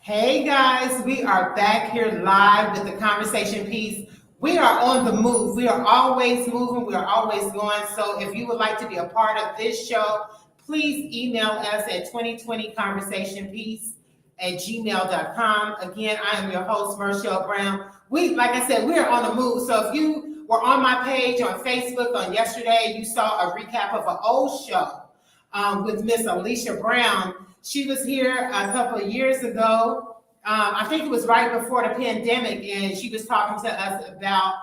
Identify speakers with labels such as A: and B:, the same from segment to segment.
A: Hey guys, we are back here live with the conversation piece. We are on the move. We are always moving. We are always going. So if you would like to be a part of this show, please email us at 2020conversationpiece at gmail.com. Again, I am your host, Mershele Brown. Like I said, we are on the move. So if you were on my page on Facebook on yesterday, you saw a recap of an old show with Miss Alicia Brown. She was here a couple of years ago. I think it was right before the pandemic, and she was talking to us about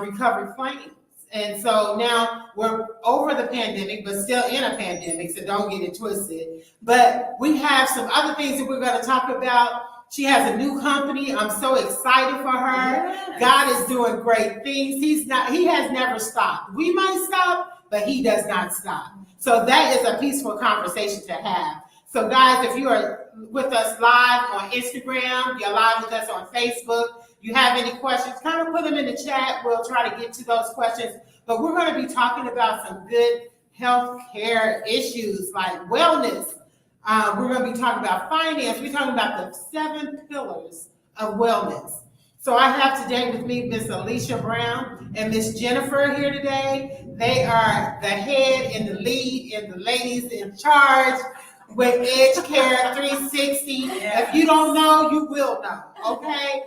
A: recovery claims. And so now we're over the pandemic, but still in a pandemic, so don't get it twisted. But we have some other things that we're going to talk about. She has a new company. I'm so excited for her. Yes. God is doing great things. He has never stopped. We might stop, but he does not stop. So that is a peaceful conversation to have. So guys, if you are with us live on Instagram, you're live with us on Facebook, you have any questions, kind of put them in the chat. We'll try to get to those questions. But we're going to be talking about some good health care issues like wellness. We're going to be talking about finance. We're talking about the 7 pillars of wellness. So I have today with me Miss Alicia Brown and Miss Jennifer here today. They are the head and the lead and the ladies in charge with Edgecare 360. Yeah. If you don't know, you will know, okay?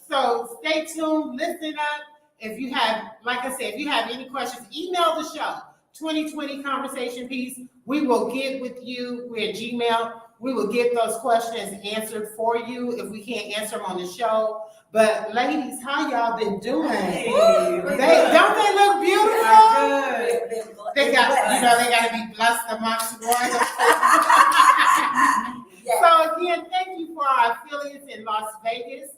A: So stay tuned, listen up. If you have, like I said, if you have any questions, email the show, 2020 Conversation Piece. We will get with you. We're at Gmail. We will get those questions answered for you if we can't answer them on the show. But ladies, how y'all been doing? Hey, don't they look beautiful? They got to be blessed amongst one. So again, thank you for our affiliates in Las Vegas.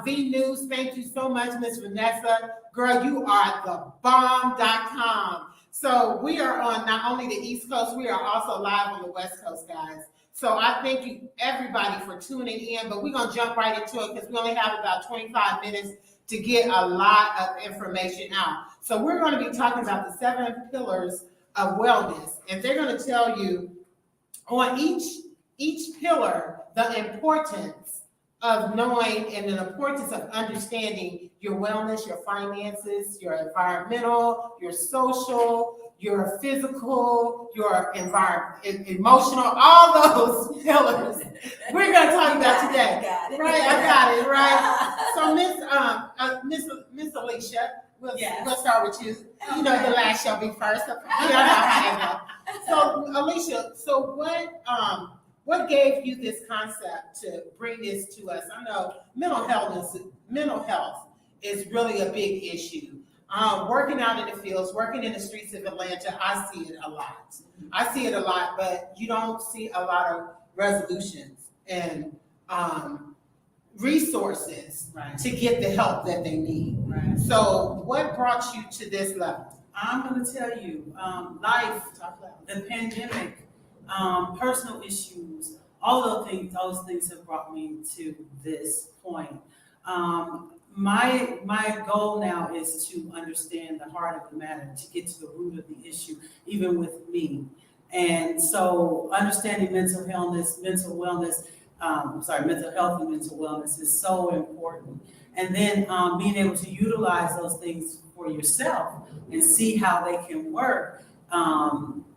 A: V News, thank you so much, Miss Vanessa. Girl, you are the bomb.com. So we are on not only the East Coast, we are also live on the West Coast, guys. So I thank you, everybody, for tuning in, but we're going to jump right into it because we only have about 25 minutes to get a lot of information out. So we're going to be talking about the 7 pillars of wellness, and they're going to tell you on each pillar the importance of knowing and the importance of understanding your wellness, your finances, your environmental, your social, your physical, your emotional, all those pillars we're going to talk about today. Right? I got it, right? So Miss Alicia, we'll start with you. You know the last shall be first. So Alicia, what gave you this concept to bring this to us? I know mental health is really a big issue. Working out in the fields, working in the streets of Atlanta, I see it a lot. But you don't see a lot of resolutions and resources to get the help that they need. Right. So what brought you to this level?
B: I'm going to tell you, life, the pandemic, personal issues, all those things have brought me to this point. My goal now is to understand the heart of the matter, to get to the root of the issue, even with me. And so understanding mental health and mental wellness is so important. And then being able to utilize those things for yourself and see how they can work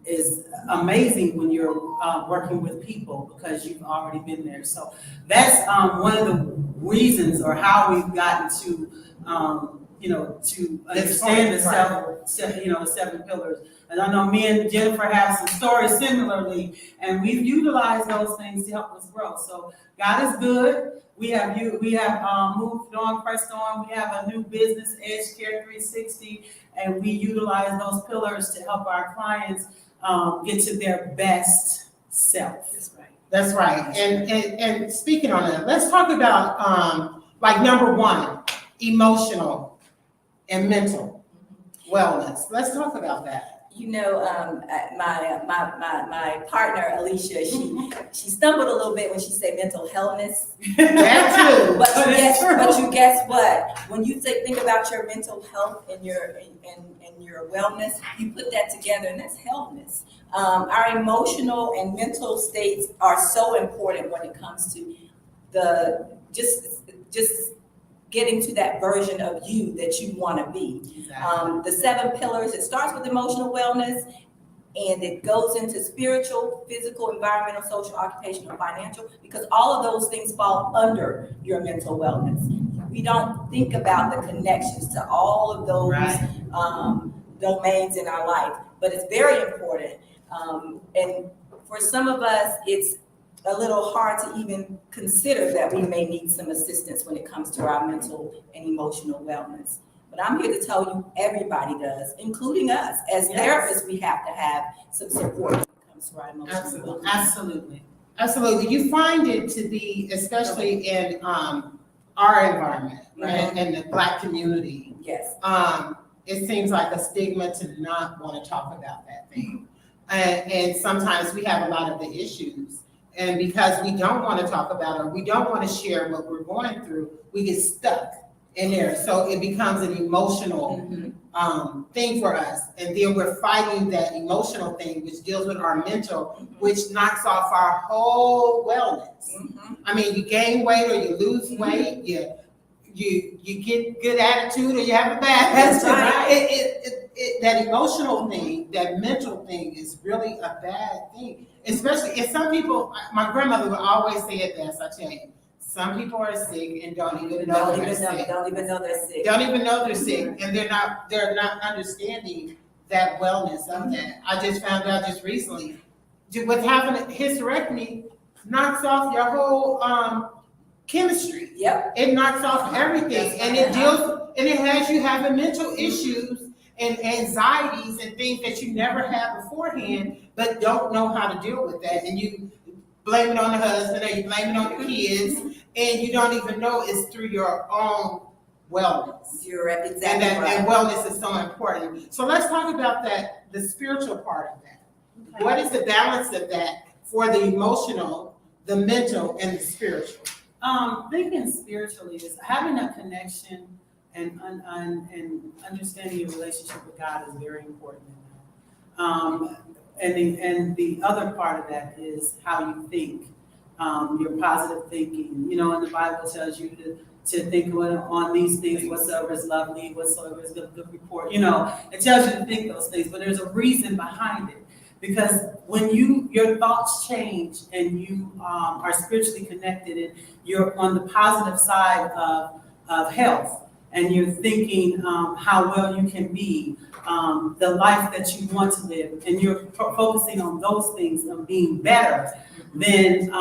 B: is amazing when you're working with people because you've already been there. So that's one of the reasons or how we've gotten to to understand the 7 pillars. And I know me and Jennifer have some stories similarly, and we've utilized those things to help us grow. So God is good. We have moved on, pressed on. We have a new business, Edgecare 360, and we utilize those pillars to help our clients get to their best self.
A: That's right. And speaking on that, let's talk about like number 1, emotional and mental wellness. Let's talk about that.
C: You know, my partner Alicia, she stumbled a little bit when she said mental healthness.
A: That too.
C: But you guess what? When you think about your mental health and your wellness, you put that together, and that's healthness. Our emotional and mental states are so important when it comes to just getting to that version of you that you want to be.
A: Exactly.
C: The 7 pillars, it starts with emotional wellness, and it goes into spiritual, physical, environmental, social, occupational, financial, because all of those things fall under your mental wellness. We don't think about the connections to all of those domains in our life, but it's very important. And for some of us, it's a little hard to even consider that we may need some assistance when it comes to our mental and emotional wellness. But I'm here to tell you, everybody does, including us. As therapists, we have to have some support when it comes to our emotional wellness.
A: Absolutely. You find it to be, especially in our environment, right, in the Black community.
C: Yes.
A: It seems like a stigma to not want to talk about that thing. And sometimes we have a lot of the issues. And because we don't want to talk about it, or we don't want to share what we're going through, we get stuck in there. So it becomes an emotional thing for us. And then we're fighting that emotional thing, which deals with our mental, which knocks off our whole wellness. I mean, you gain weight or you lose weight, you get good attitude or you have a bad attitude. Right. That emotional thing, that mental thing is really a bad thing. Especially if some people, my grandmother would always say it best, I tell you, some people are sick and don't even know they're sick.
C: Don't even know they're sick.
A: Don't even know they're sick, and they're not understanding that wellness of that. I just found out just recently, with having a hysterectomy knocks off your whole chemistry.
C: Yep.
A: It knocks off everything, and it has you having mental issues and anxieties and things that you never had beforehand, but don't know how to deal with that. And you blame it on the husband, or you blame it on the kids, and you don't even know it's through your own wellness.
C: You're exactly right.
A: And wellness is so important. So let's talk about that, the spiritual part of that. Okay. What is the balance of that for the emotional, the mental, and the spiritual?
B: Thinking spiritually is having a connection and understanding your relationship with God is very important. And the other part of that is how you think, your positive thinking. You know, and the Bible tells you to think on these things, whatsoever is lovely, whatsoever is good report. You know, it tells you to think those things, but there's a reason behind it. Because when your thoughts change and you are spiritually connected and you're on the positive side of health, and you're thinking how well you can be, the life that you want to live, and you're focusing on those things of being better, then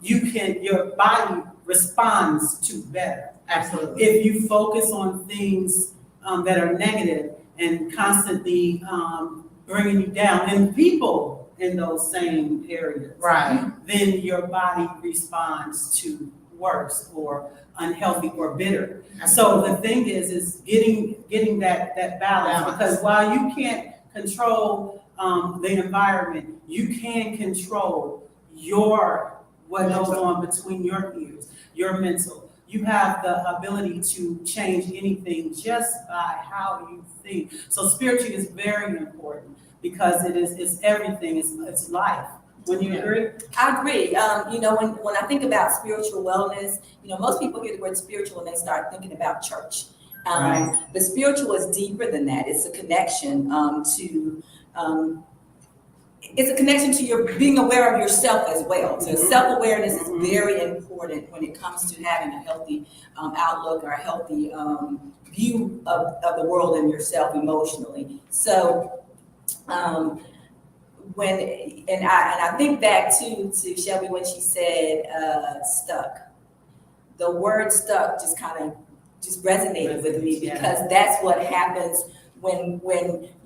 B: your body responds to better.
A: Absolutely.
B: If you focus on things that are negative and constantly bringing you down, and people in those same areas,
A: right,
B: then your body responds to worse or unhealthy or bitter. So the thing is getting that balance, because while you can't control the environment, you can control what goes on between your ears, your mental. You have the ability to change anything just by how you think. So spiritually is very important because it's everything. It's life. Wouldn't you agree?
C: I agree. When I think about spiritual wellness, most people hear the word spiritual and they start thinking about church.
A: Right.
C: The spiritual is deeper than that. It's a connection to your being aware of yourself as well. So self-awareness is very important when it comes to having a healthy outlook or a healthy view of the world and yourself emotionally. So I think back to Shelby when she said stuck. The word stuck just kind of resonated with me, because that's what happens when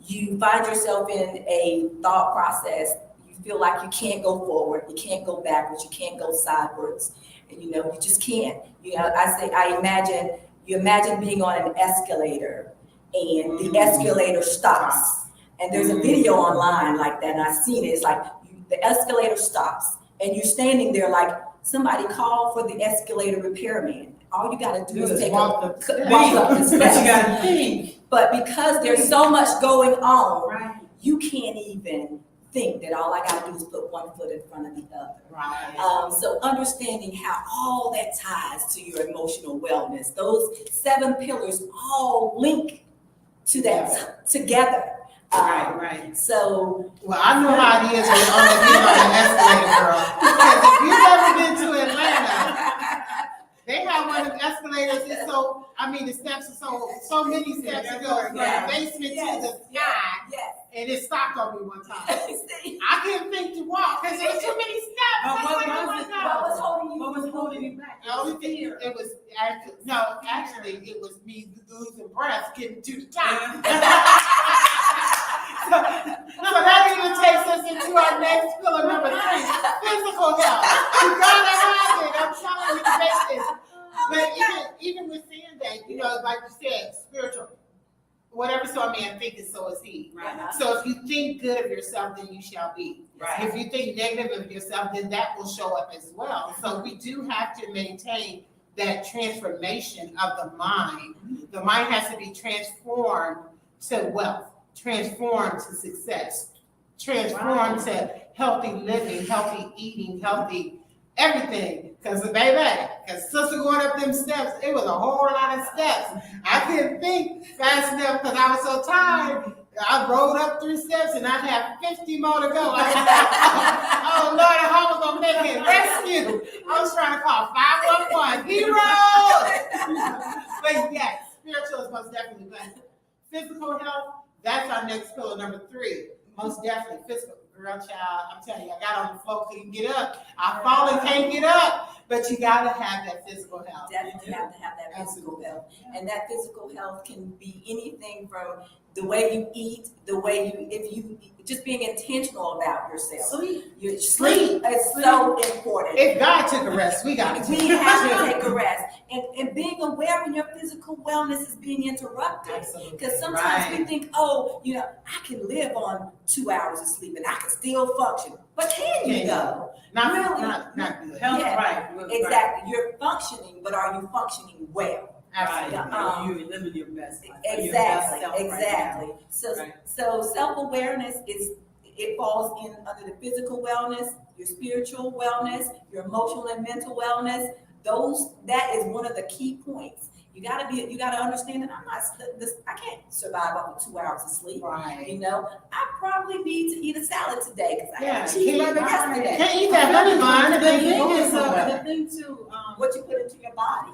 C: you find yourself in a thought process. You feel like you can't go forward, you can't go backwards, you can't go sideways, and you just can't. You imagine being on an escalator and the escalator stops. And there's a video online like that, and I've seen it. It's like the escalator stops, and you're standing there like, somebody call for the escalator repairman. All you got to do is walk up the steps.
B: But you got to think.
C: But because there's so much going on, right, you can't even think that all I gotta do is put one foot in front of the other.
A: Right.
C: So understanding how all that ties to your emotional wellness, those 7 pillars all link to that together.
B: Right.
C: So,
A: Well, I know how it is with on the escalator, girl. Because if you've ever been to Atlanta, they have one of the escalators. It's so, I mean, the steps are so many steps to go from the basement to the sky.
C: yes.
A: And it stopped on me one time.
C: See,
A: I couldn't think to walk because there was too many steps.
B: But what
A: I
B: was
A: like,
B: it?
A: oh my God.
C: what was holding you?
B: What was holding you back?
A: The only thing, it was actually, it was me losing breath getting to the top. So that even takes us into our next pillar, number 3, physical health. You gotta have it. I'm telling you, this. But even with saying that, like you said, spiritual. Whatever so a man thinketh, so is he.
B: Right.
A: So if you think good of yourself, then you shall be.
B: Right.
A: If you think negative of yourself, then that will show up as well. So we do have to maintain that transformation of the mind. The mind has to be transformed to wealth, transformed to success, transformed to healthy living, healthy eating, healthy everything. Because sister going up them steps, it was a whole lot of steps. I couldn't think fast enough because I was so tired. I rode up 3 steps and I had 50 more to go. I was like, oh Lord, how am I gonna make it? Rescue. I was trying to call 511. Heroes. But yes, spiritual is most definitely. But physical health, that's our next pillar, number 3. Most definitely physical. Girl, child, I'm telling you, I got on the floor, couldn't get up. I fall and can't get up. But you gotta have that physical health.
C: Definitely have to have that physical
A: Absolutely.
C: health. And that physical health can be anything from the way you eat, the way you just being intentional about yourself.
B: Sleep.
C: Your sleep is so important.
A: If God took a rest, we got to.
C: We have to take a rest. And being aware when your physical wellness is being interrupted.
A: Absolutely.
C: Because sometimes we think, I can live on 2 hours of sleep and I can still function. But can you though?
A: Not good.
B: Health,
C: Yeah,
B: right.
C: Exactly. You're functioning, but are you functioning well?
A: Absolutely.
B: You're living your best life.
C: Exactly.
B: Right.
C: So self-awareness it falls in under the physical wellness, your spiritual wellness, your emotional and mental wellness. That is one of the key points. You gotta understand that I can't survive off of 2 hours of sleep.
A: Right.
C: I probably need to eat a salad today because I had
A: Yeah,
C: cheeseburger yesterday.
A: Can't eat that honey bun.
B: The thing too,
C: What you put into your body.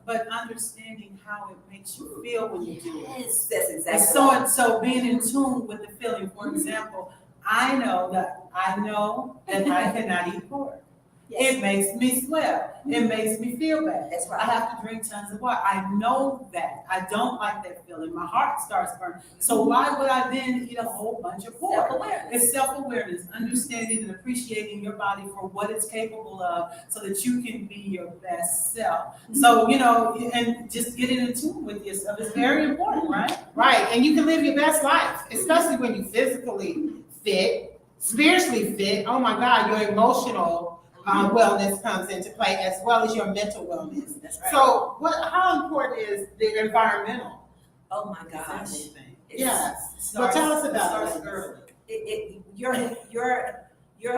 B: but understanding how it makes you feel when you do it.
C: Yes, that's exactly.
B: And so being in tune with the feeling. For example, I know that I cannot eat pork.
C: Yes.
B: It makes me sweat. It makes me feel bad.
C: That's right.
B: I have to drink tons of water. I know that. I don't like that feeling. My heart starts burning. So why would I then eat a whole bunch of pork?
C: Self-awareness.
B: It's self-awareness, understanding and appreciating your body for what it's capable of so that you can be your best self. So, and just getting in tune with yourself is very important, right?
A: Right, and you can live your best life, especially when you physically fit, spiritually fit. Oh my God, your emotional wellness comes into play as well as your mental wellness.
C: That's right.
A: So, how important is the environmental?
C: Oh my gosh.
A: Yes. Well, tell us about it.
C: Your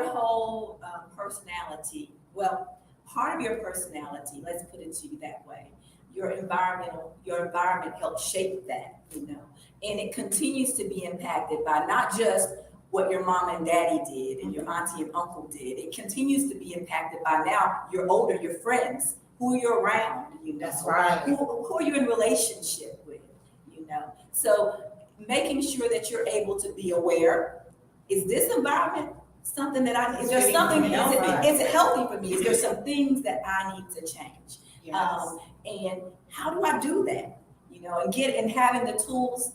C: whole personality. Well, part of your personality. Let's put it to you that way. Your environment helps shape that. And it continues to be impacted by not just what your mom and daddy did and your auntie and uncle did. It continues to be impacted by now you're older, your friends, who you're around,
A: That's right.
C: Who are you in relationship with, So making sure that you're able to be aware, is this environment something that is it healthy for me? Is there some things that I need to change?
A: Yes.
C: And how do I do that? And having the tools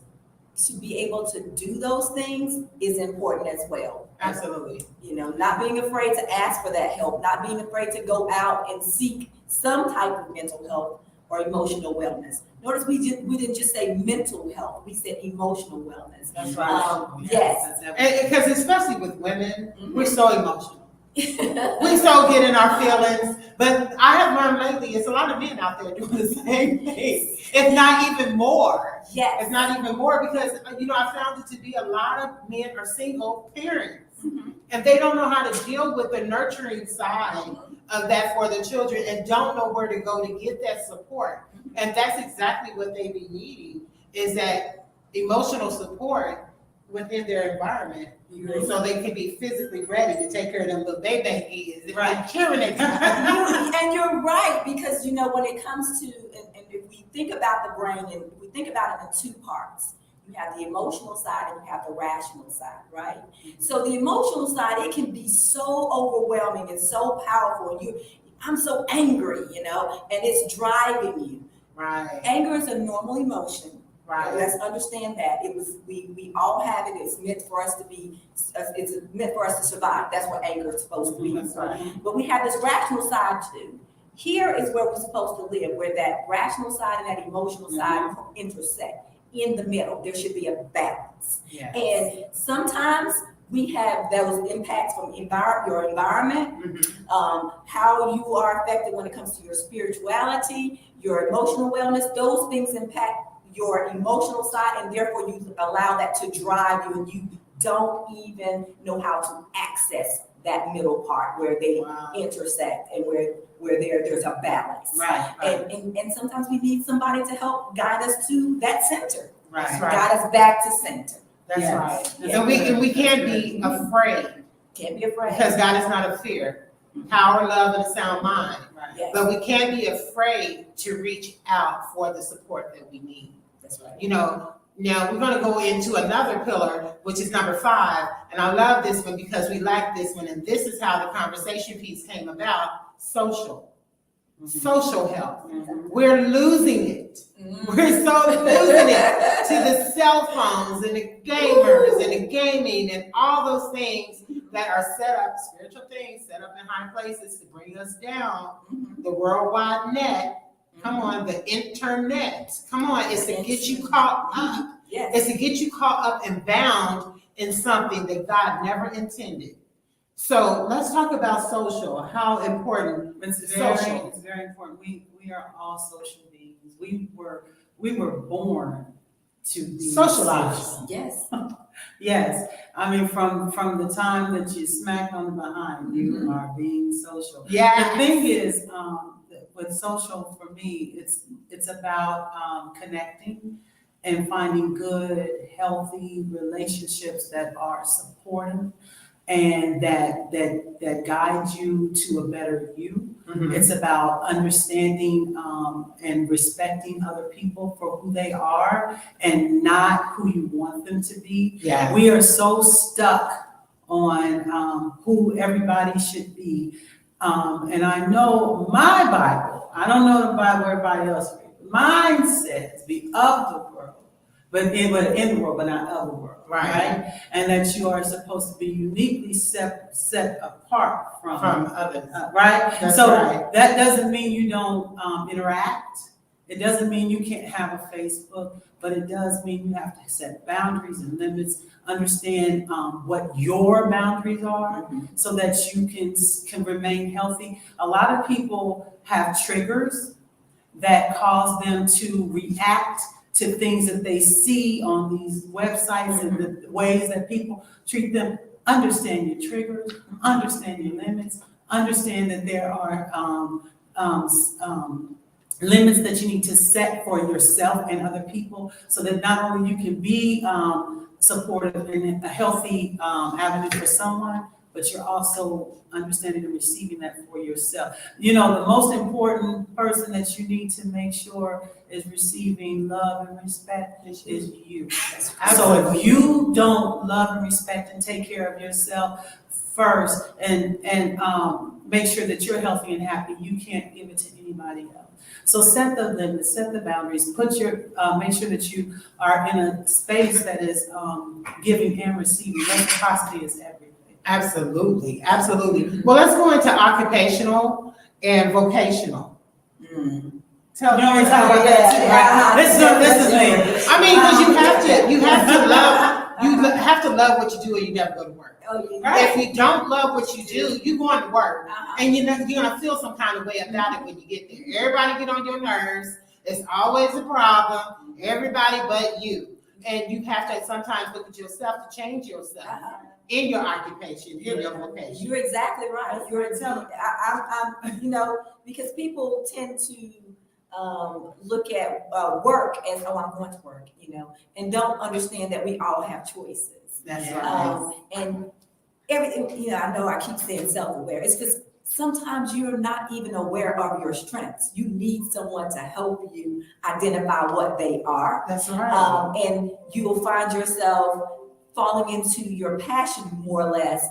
C: to be able to do those things is important as well.
A: Absolutely.
C: Not being afraid to ask for that help, not being afraid to go out and seek some type of mental health or emotional wellness. Notice we didn't just say mental health, we said emotional wellness.
B: That's right.
C: Yes.
A: Because especially with women, we're so emotional. We so get in our feelings, but I have learned lately, it's a lot of men out there doing the same thing. If not even more.
C: Yes.
A: It's not even more because, I found it to be a lot of men are single parents.
C: Mm-hmm.
A: And they don't know how to deal with the nurturing side of that for the children and don't know where to go to get that support. And that's exactly what they be needing, is that emotional support within their environment. So they can be physically ready to take care of them little babies and curing it.
C: And you're right, because when it comes to, and if we think about the brain, and we think about it in two parts. You have the emotional side and you have the rational side, right? So the emotional side, it can be so overwhelming and so powerful. And I'm so angry, and it's driving you.
A: Right.
C: Anger is a normal emotion.
A: Right.
C: Let's understand that. We all have it. It's meant for us to be, it's meant for us to survive. That's what anger is supposed to be.
A: That's right.
C: But we have this rational side too. Here is where we're supposed to live, where that rational side and that emotional side intersect. In the middle, there should be a balance.
A: Yes.
C: And sometimes we have those impacts from your environment, how you are affected when it comes to your spirituality, your emotional wellness. Those things impact your emotional side, and therefore you allow that to drive you, and you don't even know how to access that middle part where they intersect and where there's a balance.
A: Right.
C: And sometimes we need somebody to help guide us to that center.
A: Right.
C: Guide us back to center.
A: That's
B: Yes.
A: right. And we can't be afraid,
C: Can't be afraid.
A: because God is not a fear. Power, love, and a sound mind.
C: Yes,
A: But we can't be afraid to reach out for the support that we need.
C: that's right.
A: Now we're going to go into another pillar, which is number 5. And I love this one because we like this one. And this is how the conversation piece came about: social health. We're losing it. We're so losing it to the cell phones and the gamers and the gaming and all those things that are set up, spiritual things set up in high places to bring us down. The worldwide net. Come on, the internet. Come on, it's to get you caught up.
C: Yes.
A: It's to get you caught up and bound in something that God never intended. So let's talk about social. How important
B: It's
A: social.
B: It's very important. We are all social beings. We were born to be
A: Socialized.
C: Yes.
B: Yes, I mean from the time that you smack on the behind, you are being social.
A: Yeah.
B: The thing is, with social for me, it's about connecting and finding good, healthy relationships that are supportive and that guide you to a better you. It's about understanding and respecting other people for who they are and not who you want them to be.
A: Yeah.
B: We are so stuck on who everybody should be. And I know my Bible, I don't know the Bible everybody else reads. Mine says, be of the world, but in the world, but not of the world. Right? And that you are supposed to be uniquely set apart from
A: others.
B: Right?
A: That's
B: so
A: right.
B: That doesn't mean you don't interact. It doesn't mean you can't have a Facebook, but it does mean you have to set boundaries and limits, understand what your boundaries are so that you can remain healthy. A lot of people have triggers that cause them to react to things that they see on these websites and the ways that people treat them. Understand your triggers, understand your limits, understand that there are limits that you need to set for yourself and other people so that not only you can be supportive and a healthy avenue for someone, but you're also understanding and receiving that for yourself. The most important person that you need to make sure is receiving love and respect is you. So if you don't love and respect and take care of yourself first and make sure that you're healthy and happy, you can't give it to anybody else. So set the limits, set the boundaries, make sure that you are in a space that is giving and receiving. Reciprocity is everything.
A: Absolutely. Well, let's go into occupational and vocational. Tell me
B: talk about that too, right? This is me.
A: I mean, because you have to love. have to love what you do or you never go to work.
C: Oh, yeah.
A: If you don't love what you do, you're going to work.
C: Uh-huh.
A: And you're gonna feel some kind of way about it when you get there. Everybody get on your nerves. It's always a problem. Everybody but you. And you have to sometimes look at yourself to change yourself in your occupation, in your vocation.
C: You're exactly right. You're exactly. I'm because people tend to look at work as, oh, I'm going to work, and don't understand that we all have choices.
A: That's right.
C: And everything, I know I keep saying self-aware. It's because sometimes you're not even aware of your strengths. You need someone to help you identify what they are.
A: That's right.
C: And you will find yourself falling into your passion more or less,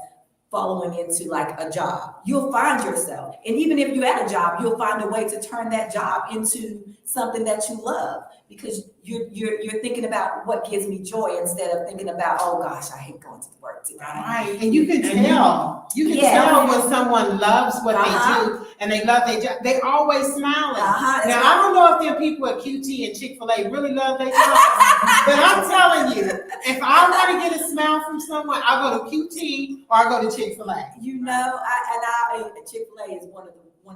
C: following into like a job. You'll find yourself, and even if you're at a job, you'll find a way to turn that job into something that you love, because you're thinking about what gives me joy instead of thinking about, oh gosh, I hate going to work today.
A: Right, and you can tell. You can tell when someone loves what they do and they love their job. They always smiling. Now, I don't know if them people at QT and Chick-fil-A really love their job, but I'm telling you, if I want to get a smile from someone, I go to QT or I go to Chick-fil-A.
C: Chick-fil-A is one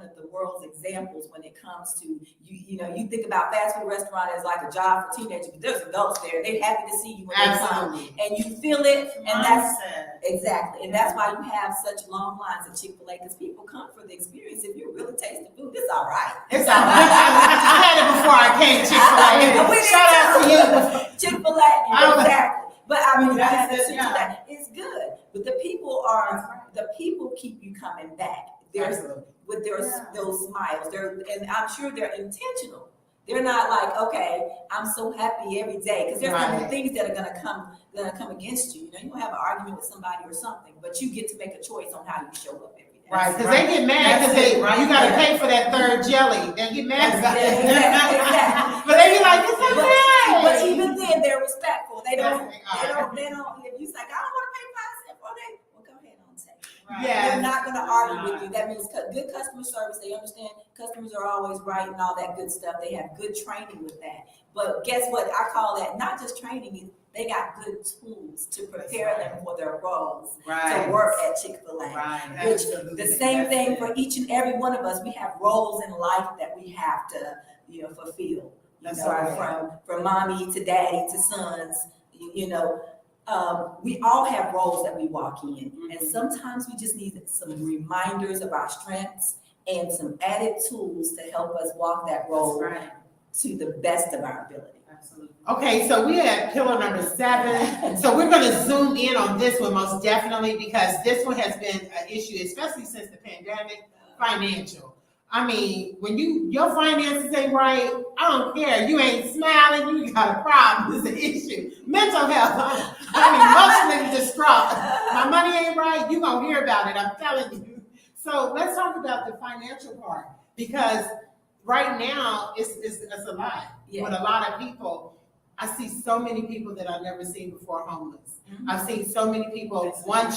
C: of the world's examples when it comes to you think about fast food restaurant as like a job for teenagers, but there's adults there. They're happy to see you when they come, and you feel it, and that's exactly, and that's why you have such long lines at Chick-fil-A, because people come for the experience. If you really taste the food, it's all right.
A: It's all right. I had it before I came to Chick-fil-A. Shout out to you,
C: Chick-fil-A. Exactly. But I mean, it's good. But the people keep you coming back. With those smiles, and I'm sure they're intentional. They're not like, okay, I'm so happy every day, because there's going to be things that are going to come against you. You're going to have an argument with somebody or something, but you get to make a choice on how you show up every day.
A: Right, because they get mad because you got to pay for that third jelly. They get mad about it.
C: Exactly.
A: But they be like, it's okay.
C: But even then, they're respectful. They don't. If you say, I don't want to pay 5 cents for that, well, go ahead on take.
A: Right. Yeah.
C: They're not going to argue with you. That means good customer service. They understand customers are always right and all that good stuff. They have good training with that. But guess what? I call that not just training. They got good tools to prepare them for their roles to work at Chick-fil-A.
A: Right.
C: Which the same thing for each and every one of us. We have roles in life that we have to, fulfill. From mommy to daddy to sons. We all have roles that we walk in, and sometimes we just need some reminders of our strengths and some added tools to help us walk that role to the best of our ability.
A: Absolutely. Okay, so we had pillar number 7. So we're going to zoom in on this one most definitely, because this one has been an issue, especially since the pandemic. Financial. I mean, when your finances ain't right, I don't care. You ain't smiling, you got a problem. It's an issue. Mental health. I'm emotionally distraught. My money ain't right, you gonna hear about it, I'm telling you. So let's talk about the financial part, because right now it's a lot. Yeah. With a lot of people, I see so many people that I've never seen before homeless. Mm-hmm. I've seen so many people, one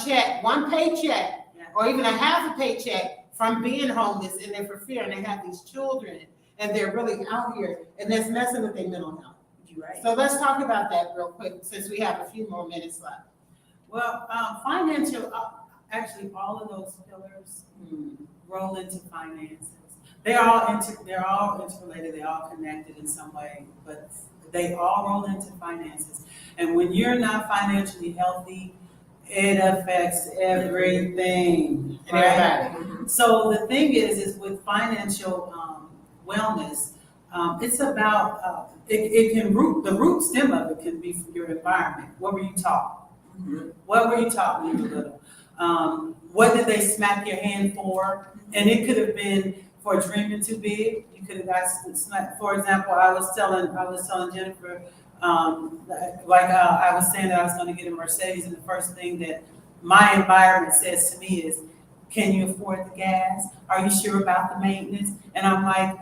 A: paycheck, or even a half a paycheck, from being homeless, and they're for fear, and they have these children, and they're really out here, and that's messing with their mental health.
C: Right.
A: So let's talk about that real quick, since we have a few more minutes left.
B: Well, financial, actually, all of those pillars roll into finances. They're all interrelated. They're all connected in some way, but they all roll into finances. And when you're not financially healthy, it affects everything, right? So the thing is with financial wellness, it's about the root stem of it can be from your environment. What were you taught? Mm-hmm. What were you taught when you were little? What did they smack your hand for? And it could have been for dreaming too big. You could have got smacked. For example, I was telling Jennifer. I was saying that I was going to get a Mercedes, and the first thing that my environment says to me is, can you afford the gas? Are you sure about the maintenance? And I'm like,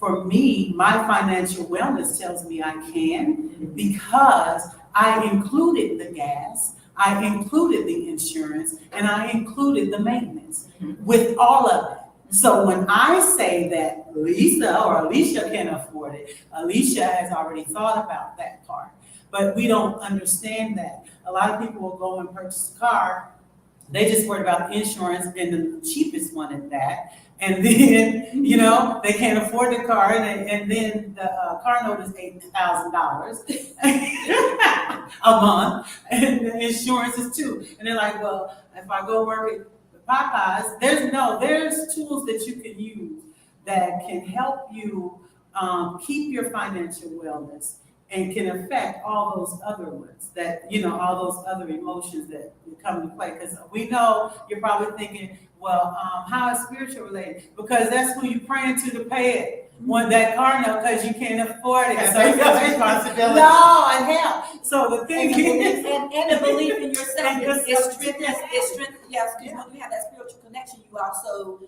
B: for me, my financial wellness tells me I can, because I included the gas, I included the insurance, and I included the maintenance with all of it. So when I say that Lisa or Alicia can afford it, Alicia has already thought about that part. but we don't understand that. A lot of people will go and purchase a car. They just worried about insurance and the cheapest one at that. And then, they can't afford the car, and then the car note is $8,000 a month, and the insurance is $2,000. And they're like, well, if I go work at Popeyes, there's tools that you can use that can help you keep your financial wellness and can affect all those other ones that, all those other emotions that come into play. Because we know you're probably thinking, well, how is spiritual related? Because that's who you're praying to pay it. Want that car note because you can't afford it.
A: So you have responsibility.
B: No, and hell. So the thing is,
C: and the belief in yourself
B: And
C: is
B: yourself.
C: strength. Yes, because when you have that spiritual connection, you also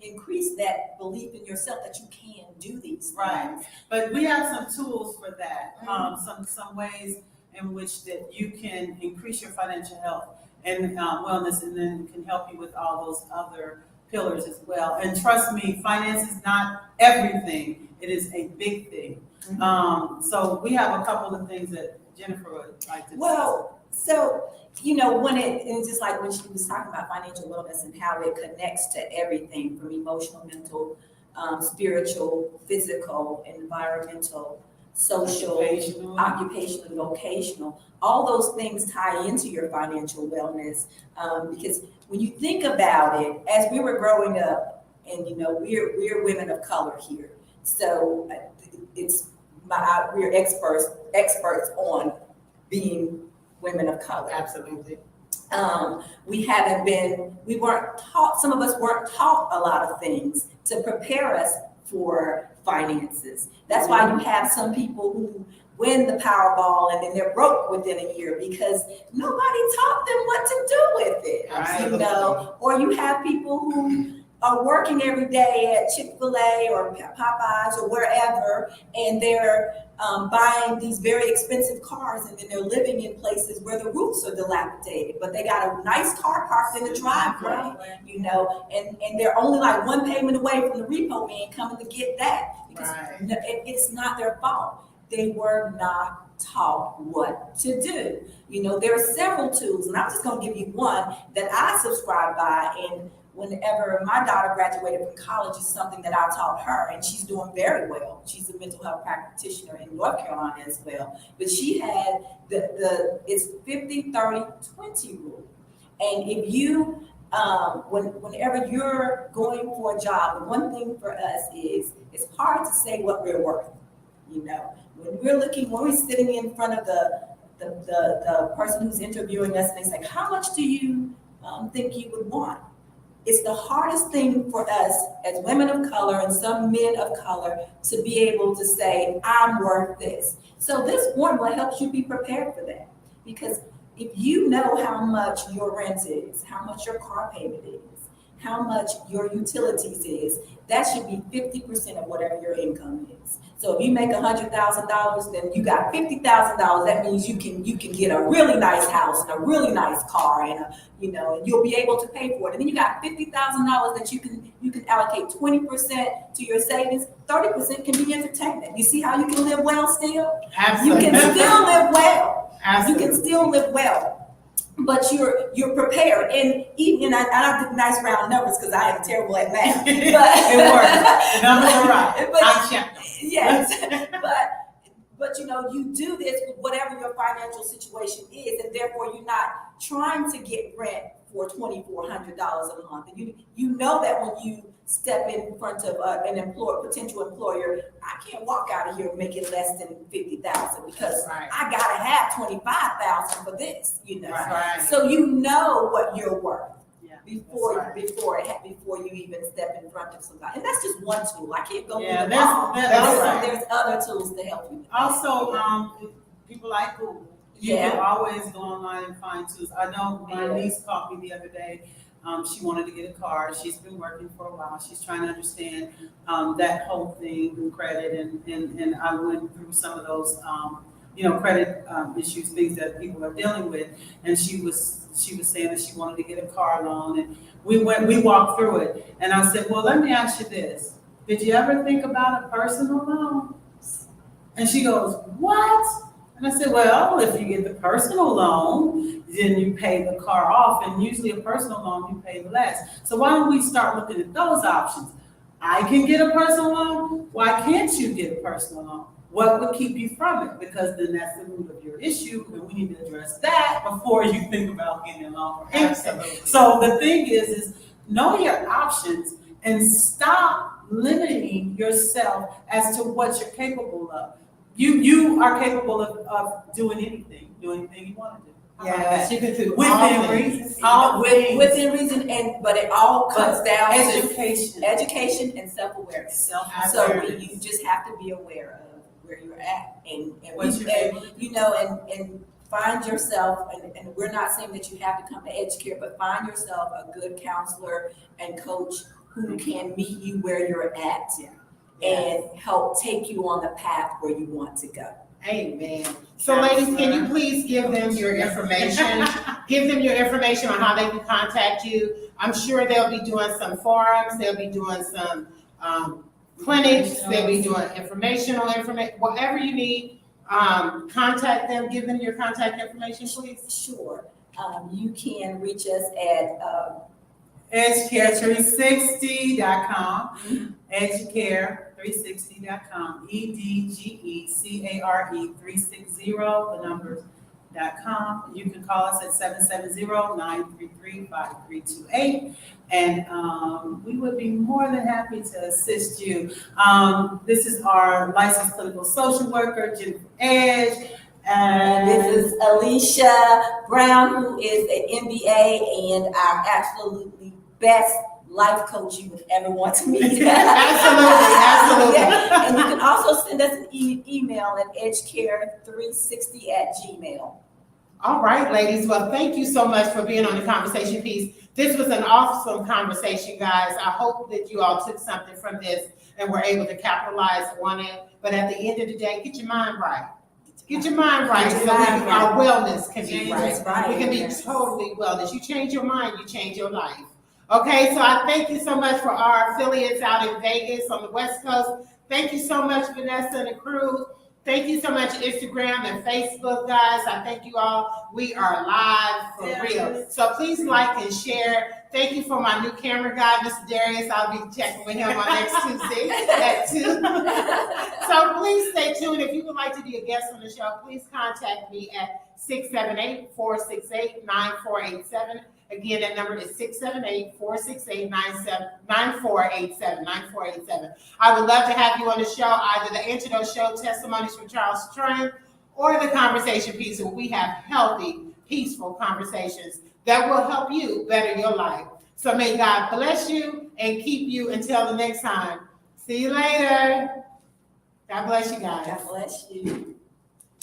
C: increase that belief in yourself that you can do these things.
B: right. But we have some tools for that. Some ways in which that you can increase your financial health and wellness, and then can help you with all those other pillars as well. And trust me, finance is not everything. It is a big thing. So we have a couple of things that Jennifer would like to
C: Well, so, when it's just like when she was talking about financial wellness and how it connects to everything from emotional, mental, spiritual, physical, environmental, social, occupational, and vocational. All those things tie into your financial wellness, because when you think about it, as we were growing up, and we're women of color here, so we're experts on being women of color.
A: Absolutely.
C: We weren't taught, some of us weren't taught a lot of things to prepare us for finances. That's why you have some people who win the Powerball and then they're broke within a year because nobody taught them what to do with it.
A: Absolutely.
C: Or you have people who are working every day at Chick-fil-A or Popeyes or wherever, and they're buying these very expensive cars, and then they're living in places where the roofs are dilapidated, but they got a nice car parked in the driveway, and they're only like one payment away from the repo man coming to get that, because it's not their fault. They were not taught what to do. There are several tools, and I'm just going to give you one that I subscribe by, and whenever my daughter graduated from college, is something that I taught her, and she's doing very well. She's a mental health practitioner in North Carolina as well. But she had it's 50-30-20 rule. And if you, whenever you're going for a job, the one thing for us is it's hard to say what we're worth. When we're sitting in front of the person who's interviewing us, and they say, how much do you think you would want? It's the hardest thing for us as women of color and some men of color to be able to say, I'm worth this. So this formula helps you be prepared for that. Because if you know how much your rent is, how much your car payment is, how much your utilities is, that should be 50% of whatever your income is. So if you make $100,000, then you got $50,000. That means you can get a really nice house and a really nice car, and and you'll be able to pay for it. And then you got $50,000 that you can allocate 20% to your savings. 30% can be entertainment. You see how you can live well still?
A: Absolutely.
C: You can still live well.
A: Absolutely.
C: You can still live well. But you're prepared, and even I do nice round numbers because I am terrible at math. But
B: it works. The numbers are right. I checked them.
C: Yes, but you do this with whatever your financial situation is, and therefore you're not trying to get rent for $2,400 a month. And you know that when you step in front of an potential employer, I can't walk out of here making less than $50,000 because I gotta have $25,000 for this. So you know what you're worth before you even step in front of somebody. And that's just one tool. I can't go through them all. There's other tools to help you.
B: Also, people like Google. You can always go online and find tools. I know my niece called me the other day. She wanted to get a car. She's been working for a while. She's trying to understand that whole thing with credit, and I went through some of those credit issues, things that people are dealing with. And she was saying that she wanted to get a car loan, and we walked through it. And I said, well, let me ask you this: did you ever think about a personal loan? And she goes, what? And I said, well, if you get the personal loan, then you pay the car off, and usually a personal loan, you pay less. So why don't we start looking at those options? I can get a personal loan. Why can't you get a personal loan? What would keep you from it? Because then that's the root of your issue, and we need to address that before you think about getting a loan.
A: Absolutely.
B: So the thing is know your options and stop limiting yourself as to what you're capable of. You are capable of doing anything you want to do.
A: Yes, you can do all
B: Within
A: things.
B: reason. All things.
C: Within reason, but it all comes down to
B: Education.
C: education and self-awareness. So
B: Self-awareness.
C: you just have to be aware of where you're at, and find yourself. And we're not saying that you have to come to Edgecare, but find yourself a good counselor and coach who can meet you where you're at and help take you on the path where you want to go.
A: Amen. So ladies, can you please give them your information? Give them your information on how they can contact you. I'm sure they'll be doing some forums, they'll be doing some clinics, they'll be doing information, whatever you need. Contact them, give them your contact information, please.
C: Sure. You can reach us at
B: Edgecare360.com, Edgecare360.com, EDGECARE360, the numbers.com. You can call us at 770-933-5328, and we would be more than happy to assist you. This is our licensed clinical social worker, Jennifer Edge.
C: and this is Alicia Brown, who is an MBA and our absolutely best life coach you would ever want to meet.
A: Absolutely.
C: Yeah. And you can also send us an email at edgecare360@gmail.com.
A: All right, ladies. Well, thank you so much for being on the conversation piece. This was an awesome conversation, guys. I hope that you all took something from this and were able to capitalize on it. But at the end of the day, get your mind right. Get your mind right so our wellness can be right. We can be totally wellness. You change your mind, you change your life. Okay, so I thank you so much for our affiliates out in Vegas on the West Coast. Thank you so much, Vanessa and the crew. Thank you so much, Instagram and Facebook, guys. I thank you all. We are live for real. So please like and share. Thank you for my new camera guy, Mr. Darius. I'll be checking with him on next Tuesday at 2. So please stay tuned. If you would like to be a guest on the show, please contact me at 678-468-9487. Again, that number is 678-468-9487. I would love to have you on the show, either the Answer Those Show Testimonies from Charles Strang or the Conversation Piece, where we have healthy, peaceful conversations that will help you better your life. So may God bless you and keep you until the next time. See you later. God bless you guys.
C: God bless you.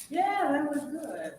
B: Yeah, that was good.